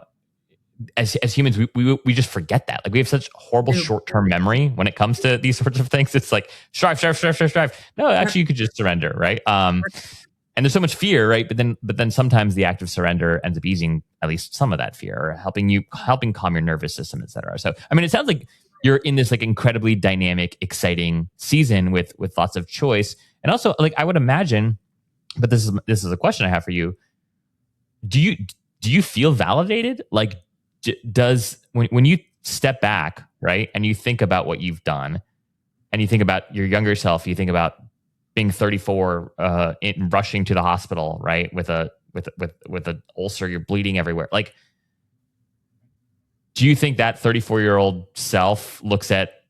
as humans, we just forget that. Like, we have such horrible short-term memory when it comes to these sorts of things. It's like strive. No, actually, you could just surrender, right? And there's so much fear, right? But then sometimes the act of surrender ends up easing at least some of that fear, or helping calm your nervous system, et cetera. So, I mean, it sounds like you're in this like incredibly dynamic, exciting season with lots of choice, and also, like, I would imagine. But this is a question I have for you. Do you feel validated? Like, does when you step back, right, and you think about what you've done, and you think about your younger self, you think about being 34, rushing to the hospital, right, with an ulcer, you're bleeding everywhere. Like, do you think that 34-year-old self looks at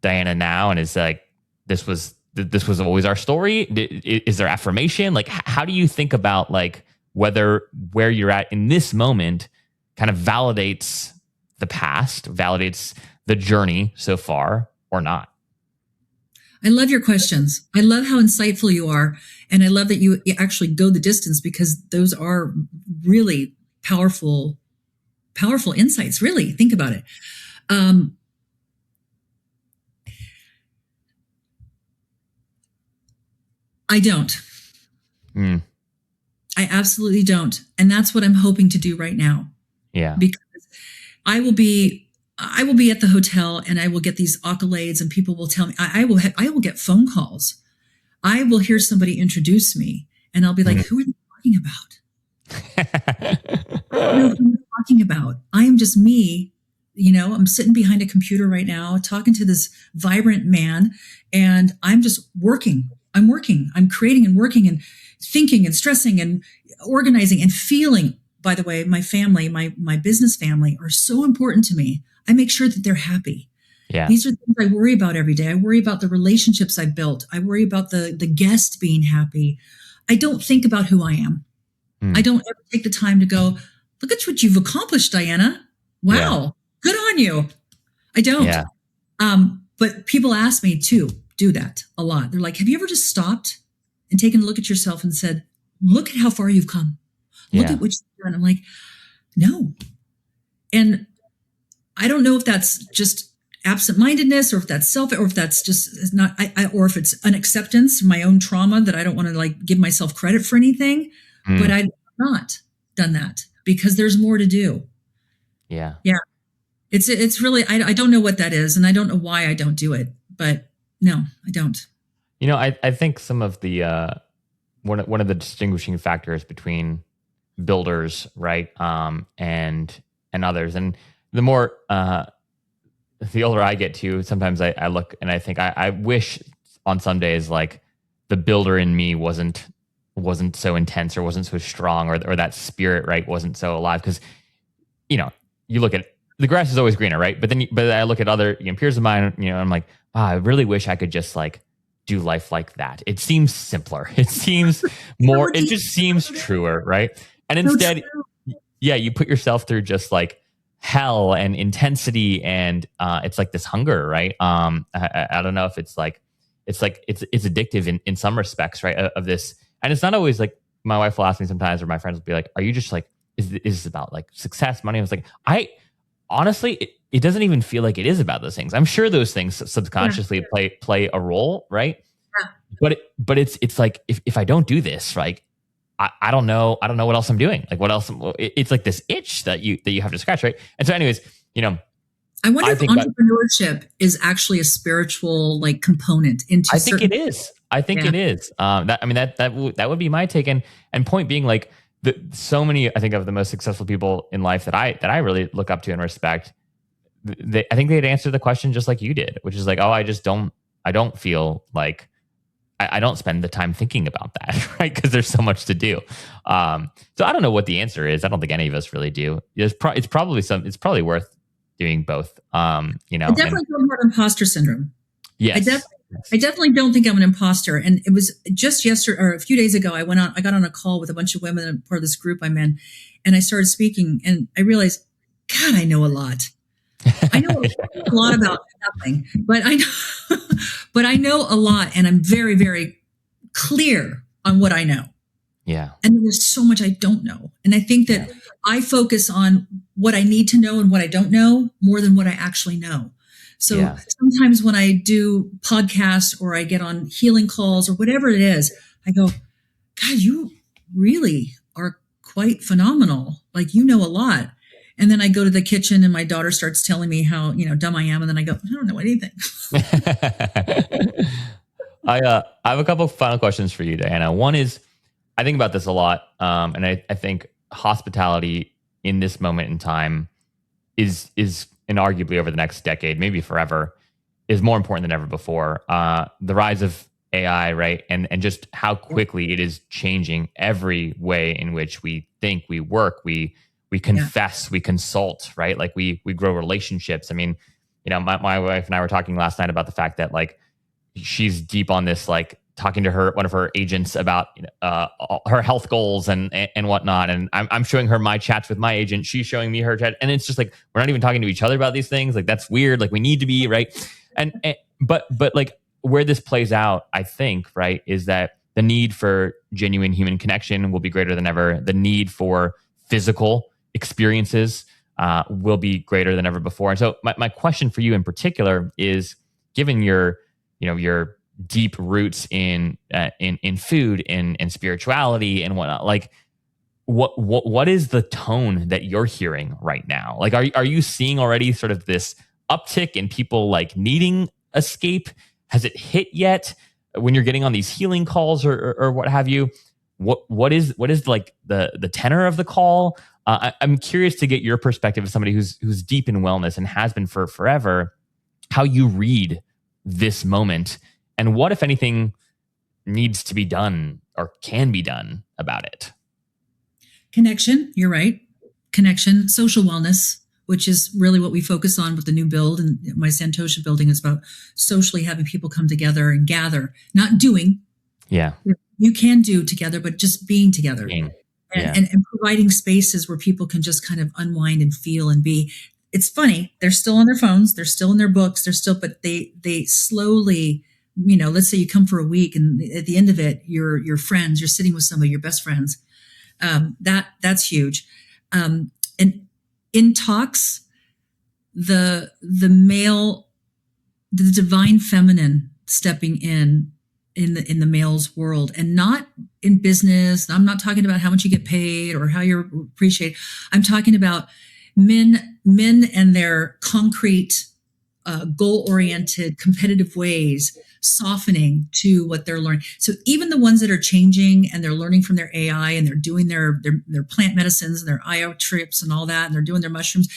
Diana now and is like, this was always our story? Is there affirmation? Like, how do you think about, like, whether where you're at in this moment kind of validates the past, validates the journey so far, or not? I love your questions. I love how insightful you are. And I love that you actually go the distance, because those are really powerful insights. Really, think about it. I don't. I absolutely don't. And that's what I'm hoping to do right now. Yeah. Because I will be at the hotel, and I will get these accolades, and people will tell me, I will get phone calls. I will hear somebody introduce me, and I'll be like, who are they talking about? I don't know who they're talking about. I am just me. I'm sitting behind a computer right now, talking to this vibrant man, and I'm just working. I'm working. I'm creating and working and thinking and stressing and organizing and feeling. By the way, my family, my business family, are so important to me. I make sure that they're happy. Yeah. These are things I worry about every day. I worry about the relationships I've built. I worry about the guest being happy. I don't think about who I am. I don't ever take the time to go, look at what you've accomplished, Diana. Wow. Good on you. I don't. Yeah. But people ask me to do that a lot. They're like, have you ever just stopped and taken a look at yourself and said, look at how far you've come. Look at what you've done. I'm like, no. And I don't know if that's just absent-mindedness, or if that's or if that's just not, or if it's an acceptance of my own trauma, that I don't want to, like, give myself credit for anything. But I've not done that, because there's more to do. Yeah. Yeah. It's really, I don't know what that is, and I don't know why I don't do it, but no, I don't. I think some of the, one of the distinguishing factors between builders, right, and others, and the more, the older I get too, sometimes I look and I think I wish on some days, like, the builder in me wasn't so intense, or wasn't so strong, or that spirit, right, wasn't so alive. Because, you look at, the grass is always greener, right? But I look at other peers of mine, I'm like, I really wish I could just, like, do life like that. It seems simpler. It seems more, it just seems truer, right? And instead, you put yourself through just, like, hell and intensity, and it's like this hunger, right? I don't know if it's addictive in some respects, right? Of this, and it's not always like, my wife will ask me sometimes, or my friends will be like, "Are you just like, is this about, like, success, money?" I was like, honestly, it doesn't even feel like it is about those things. I'm sure those things subconsciously play a role, right? Yeah. But it's like, if I don't do this, like, I don't know what else I'm doing. Like, what else? It's like this itch that you have to scratch, right? And so, anyways, I wonder if entrepreneurship is actually a spiritual, like, component into. I think it is. I think it is. That would be my take. And point being, like, so many, I think, of the most successful people in life that I really look up to and respect, I think they'd answer the question just like you did, which is like, oh, I don't feel like I don't spend the time thinking about that, right? Because there's so much to do. So I don't know what the answer is. I don't think any of us really do. It's probably worth doing both. I definitely don't have imposter syndrome. Yes. I definitely don't think I'm an imposter. And it was just yesterday or a few days ago, I got on a call with a bunch of women and part of this group I'm in, and I started speaking and I realized, God, I know a lot. I know a lot about nothing, but I know a lot, and I'm very, very clear on what I know. Yeah. And there's so much I don't know. And I think that I focus on what I need to know and what I don't know more than what I actually know. So sometimes when I do podcasts or I get on healing calls or whatever it is, I go, God, you really are quite phenomenal. Like, you know a lot. And then I go to the kitchen and my daughter starts telling me how, dumb I am. And then I go, I don't know anything. I have a couple of final questions for you, Diana. One is, I think about this a lot. And I think hospitality in this moment in time is inarguably over the next decade, maybe forever, is more important than ever before. The rise of AI, right? And just how quickly it is changing every way in which we think, we work, we confess, we consult, right? Like we grow relationships. I mean, my wife and I were talking last night about the fact that like she's deep on this, like talking to one of her agents about her health goals and whatnot. And I'm showing her my chats with my agent. She's showing me her chat. And it's just like, we're not even talking to each other about these things. Like, that's weird. Like, we need to be, right. But like where this plays out, I think, right, is that the need for genuine human connection will be greater than ever. The need for physical experiences will be greater than ever before. And so my question for you in particular is, given your deep roots in food and spirituality and whatnot, like what is the tone that you're hearing right now? Like, are you seeing already sort of this uptick in people like needing escape? Has it hit yet when you're getting on these healing calls or what have you? What is like the tenor of the call? I'm curious to get your perspective as somebody who's deep in wellness and has been for forever, how you read this moment and what, if anything, needs to be done or can be done about it. Connection, you're right. Connection, social wellness, which is really what we focus on with the new build. And my Santosha building is about socially having people come together and gather, not doing. Yeah. You can do together, but just being together. And providing spaces where people can just kind of unwind and feel and be. It's funny. They're still on their phones. They're still in their books. But they slowly, let's say you come for a week and at the end of it, you're friends, you're sitting with somebody, your best friends. That's huge. And in talks, the male, the divine feminine stepping in the male's world, and not in business. I'm not talking about how much you get paid or how you're appreciated. I'm talking about men and their concrete, goal-oriented, competitive ways, softening to what they're learning. So even the ones that are changing and they're learning from their AI and they're doing their plant medicines and their IO trips and all that, and they're doing their mushrooms,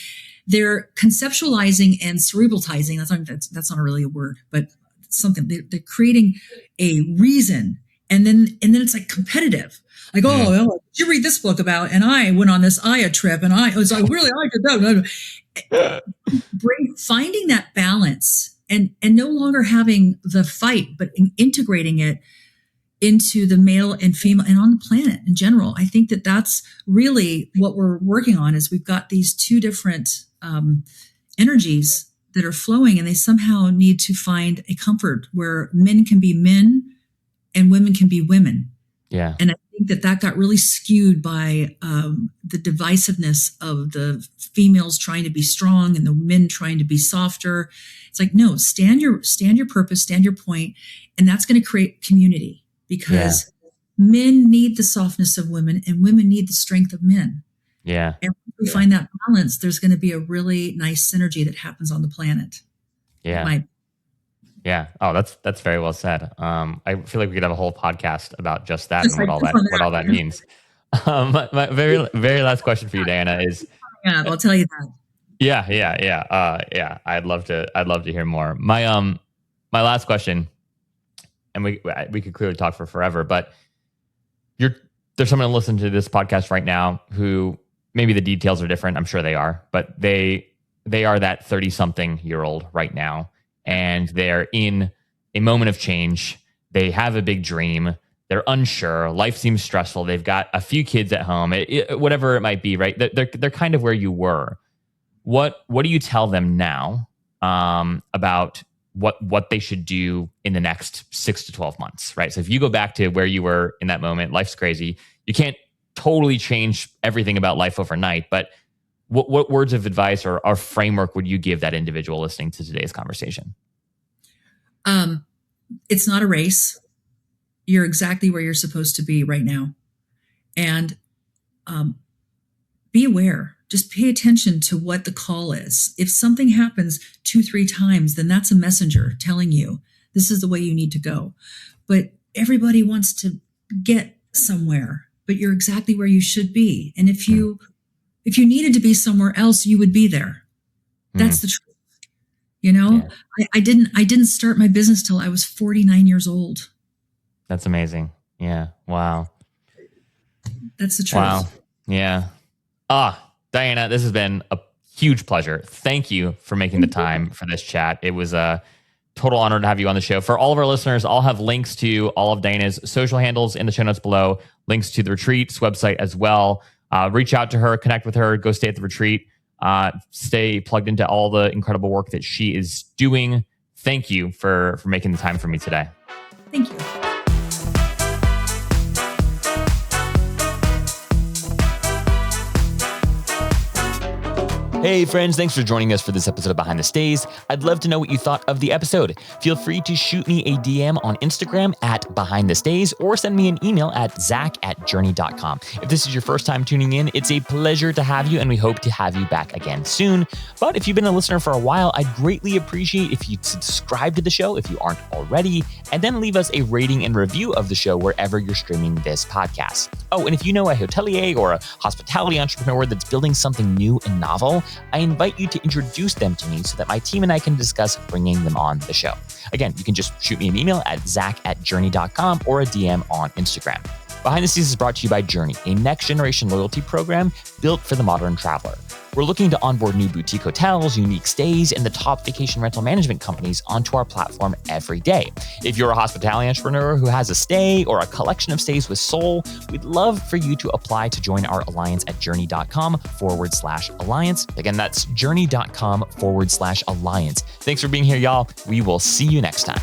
they're conceptualizing and cerebralizing. That's not really a word, but something. They're creating a reason, and then it's like competitive. Like, did you read this book about? And I went on this Aya trip, and I was like, really, I did that. Finding that balance, and no longer having the fight, but integrating it into the male and female and on the planet in general. I think that that's really what we're working on. Is we've got these two different energies that are flowing, and they somehow need to find a comfort where men can be men and women can be women. Yeah. And I think that got really skewed by the divisiveness of the females trying to be strong and the men trying to be softer. It's like, no, stand your purpose, stand your point, and that's going to create community, because men need the softness of women and women need the strength of men. Yeah. And if we find that balance, there's going to be a really nice synergy that happens on the planet. Yeah. Yeah. Oh, that's very well said. I feel like we could have a whole podcast about just that and what all that means. My very last question for you, Diana, is Yeah, I'll tell you that. yeah. I'd love to hear more. My last question, and we could clearly talk for forever, but you're there's someone listening to this podcast right now who maybe the details are different. I'm sure they are, but they are that 30-something-year-old right now, and they're in a moment of change. They have a big dream. They're unsure. Life seems stressful. They've got a few kids at home, whatever it might be, right? They're kind of where you were. What do you tell them now about what they should do in the next 6 to 12 months, right? So if you go back to where you were in that moment, life's crazy. You can't totally change everything about life overnight, but what words of advice or framework would you give that individual listening to today's conversation? It's not a race. You're exactly where you're supposed to be right now. And be aware. Just pay attention to what the call is. If something happens 2-3 times, then that's a messenger telling you this is the way you need to go. But everybody wants to get somewhere, but you're exactly where you should be. And if you needed to be somewhere else, you would be there. That's the truth. You know, yeah. I didn't start my business till I was 49 years old. That's amazing. Yeah. Wow. That's the truth. Wow. Yeah. Diana, this has been a huge pleasure. Thank you for making the time for this chat. It was a total honor to have you on the show. For all of our listeners, I'll have links to all of Diana's social handles in the show notes below, links to the Retreat's website as well. Reach out to her, connect with her, go stay at the Retreat, stay plugged into all the incredible work that she is doing. Thank you for making the time for me today. Thank you. Hey friends, thanks for joining us for this episode of Behind the Stays. I'd love to know what you thought of the episode. Feel free to shoot me a DM on Instagram at Behind the Stays or send me an email at zach@journey.com. If this is your first time tuning in, it's a pleasure to have you and we hope to have you back again soon. But if you've been a listener for a while, I'd greatly appreciate if you'd subscribe to the show if you aren't already, and then leave us a rating and review of the show wherever you're streaming this podcast. Oh, and if you know a hotelier or a hospitality entrepreneur that's building something new and novel, I invite you to introduce them to me so that my team and I can discuss bringing them on the show. Again, you can just shoot me an email at zach@journey.com or a DM on Instagram. Behind the Scenes is brought to you by Journey, a next-generation loyalty program built for the modern traveler. We're looking to onboard new boutique hotels, unique stays, and the top vacation rental management companies onto our platform every day. If you're a hospitality entrepreneur who has a stay or a collection of stays with soul, we'd love for you to apply to join our alliance at journey.com/alliance. Again, that's journey.com/alliance. Thanks for being here, y'all. We will see you next time.